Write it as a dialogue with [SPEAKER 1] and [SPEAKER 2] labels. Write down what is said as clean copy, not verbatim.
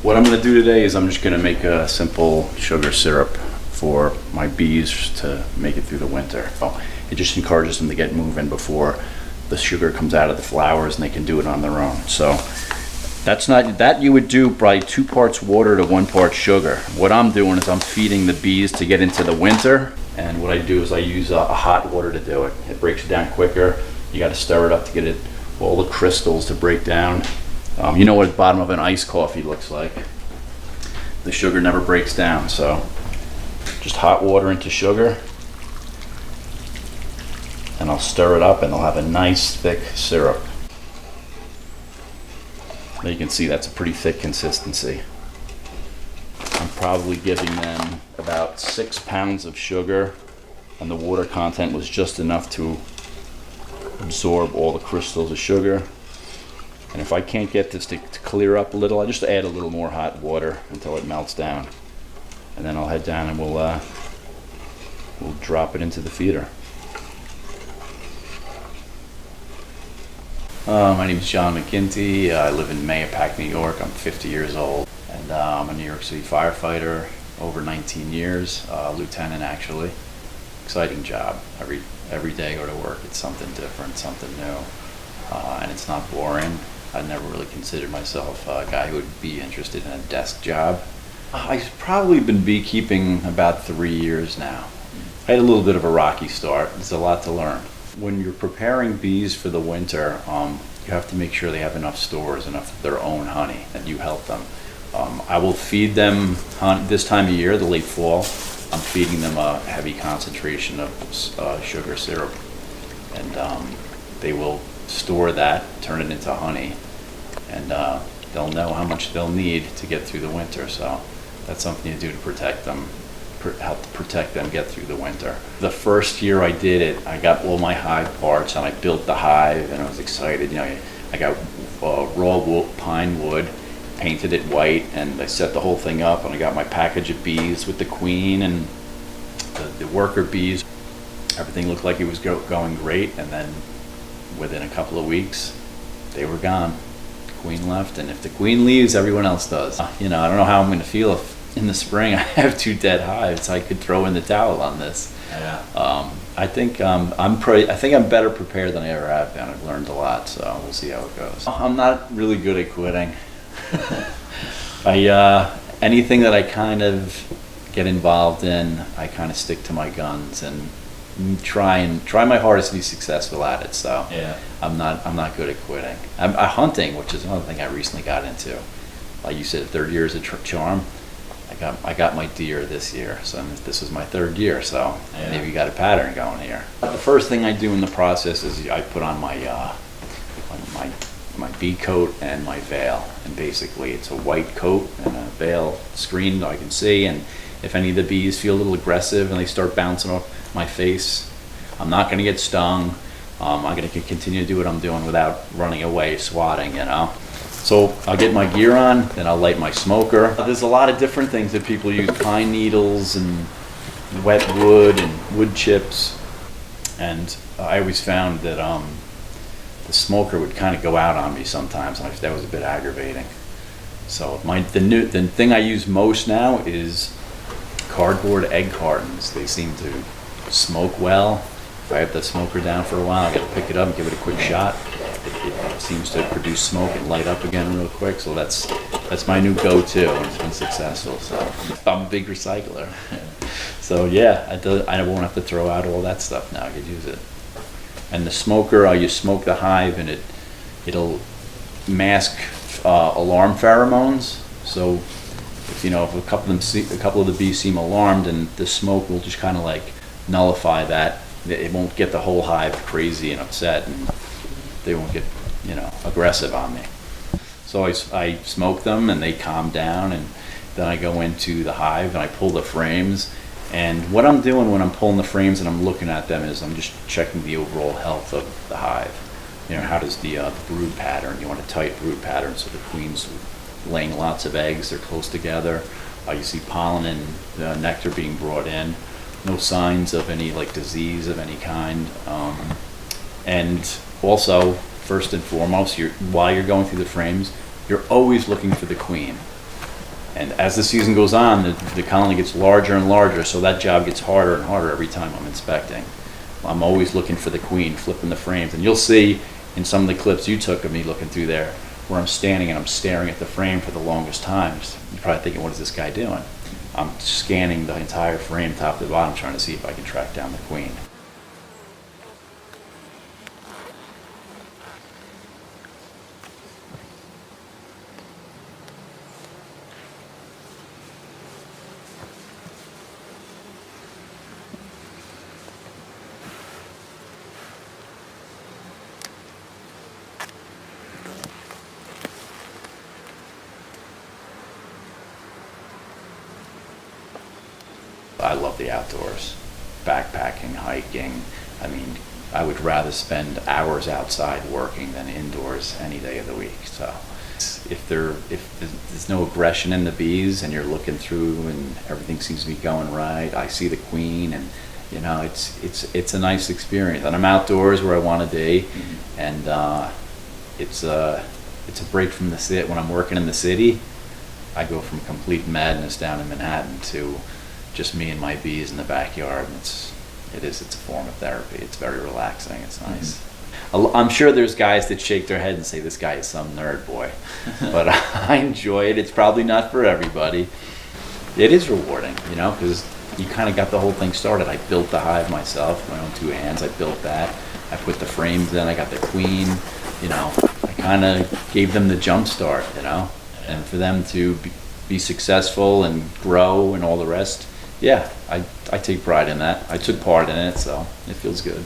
[SPEAKER 1] What I'm going to do today is I'm just going to make a simple sugar syrup for my bees to make it through the winter. So it just encourages them to get moving before the sugar comes out of the flowers and they can do it on their own. So that's not, that you would do probably 2 parts water to 1 part sugar. What I'm doing is I'm feeding the bees to get into the winter, and what I do is I use a hot water to do it. It breaks it down quicker. You got to stir it up to get it, all the crystals to break down. You know what the bottom of an iced coffee looks like. The sugar never breaks down, so just hot water into sugar, and I'll stir it up and they'll have a nice thick syrup. Now you can see that's a pretty thick consistency. I'm probably giving them about 6 pounds of sugar, and the water content was just enough to absorb all the crystals of sugar. And if I can't get this to clear up a little, I just add a little more hot water until it melts down. And then I'll head down and we'll drop it into the feeder. My name is John McGinty. I live in Mahopac, New York. I'm 50 years old. And I'm a New York City firefighter, over 19 years, lieutenant actually. Exciting job. Every day I go to work, it's something different, something new. And it's not boring. I never really considered myself a guy who would be interested in a desk job. I've probably been beekeeping about 3 years now. I had a little bit of a rocky start. There's a lot to learn. When you're preparing bees for the winter, you have to make sure they have enough stores, enough of their own honey, and you help them. I will feed them this time of year, the late fall. I'm feeding them a heavy concentration of sugar syrup, and they will store that, turn it into honey, and they'll know how much they'll need to get through the winter. So that's something you do to protect them, help protect them get through the winter. The first year I did it, I got all my hive parts and I built the hive, and I was excited. You know, I got raw pine wood, painted it white, and I set the whole thing up, and I got my package of bees with the queen and the worker bees. Everything looked like it was going great, and then within a couple of weeks, they were gone. The queen left, and if the queen leaves, everyone else does. You know, I don't know how I'm going to feel if in the spring I have 2 dead hives. I could throw in the towel on this. Yeah. I think I'm better prepared than I ever have been. I've learned a lot, so we'll see how it goes. I'm not really good at quitting. Anything that I kind of get involved in, I kind of stick to my guns and try my hardest to be successful at it. So yeah. I'm not good at quitting. I'm hunting, which is another thing I recently got into. Like you said, 3rd year is a charm. I got my deer this year, so this is my 3rd year. So yeah. Maybe you got a pattern going here. The first thing I do in the process is I put on my bee coat and my veil, and basically it's a white coat and a veil screen that I can see. And if any of the bees feel a little aggressive and they start bouncing off my face, I'm not going to get stung. I'm going to continue to do what I'm doing without running away, swatting, you know. So I'll get my gear on, then I'll light my smoker. There's a lot of different things that people use: pine needles and wet wood and wood chips. And I always found that the smoker would kind of go out on me sometimes, and that was a bit aggravating. So the thing I use most now is cardboard egg cartons. They seem to smoke well. If I have the smoker down for a while, I got to pick it up and give it a quick shot. It seems to produce smoke and light up again real quick. So that's my new go-to, and it's been successful. So I'm a big recycler. So yeah, I won't have to throw out all that stuff now. I could use it. And the smoker, you smoke the hive, and it'll mask alarm pheromones. So if a couple of the bees seem alarmed, and the smoke will just kind of like nullify that. It won't get the whole hive crazy and upset, and they won't get aggressive on me. So I smoke them, and they calm down, and then I go into the hive and I pull the frames. And what I'm doing when I'm pulling the frames and I'm looking at them is I'm just checking the overall health of the hive. How does the brood pattern? You want a tight brood pattern so the queen's laying lots of eggs, they're close together. You see pollen and nectar being brought in. No signs of any disease of any kind. And also, first and foremost, while you're going through the frames, you're always looking for the queen. And as the season goes on, the colony gets larger and larger, so that job gets harder and harder every time I'm inspecting. I'm always looking for the queen, flipping the frames. And you'll see in some of the clips you took of me looking through there, where I'm standing and I'm staring at the frame for the longest times. You're probably thinking, what is this guy doing? I'm scanning the entire frame top to bottom, trying to see if I can track down the queen. I love the outdoors, backpacking, hiking. I mean, I would rather spend hours outside working than indoors any day of the week. So if there's no aggression in the bees and you're looking through and everything seems to be going right, I see the queen, and you know, it's a nice experience. And I'm outdoors where I want to be, and it's a break from the city. When I'm working in the city, I go from complete madness down in Manhattan to just me and my bees in the backyard, and it's a form of therapy. It's very relaxing. It's nice. I'm sure there's guys that shake their head and say this guy is some nerd boy, but I enjoy it. It's probably not for everybody. It is rewarding, you know, because you kind of got the whole thing started. I built the hive myself with my own 2 hands. I built that. I put the frames in. I got the queen. You know, I kind of gave them the jump start, you know, and for them to be successful and grow and all the rest. Yeah, I take pride in that. I took part in it, so it feels good.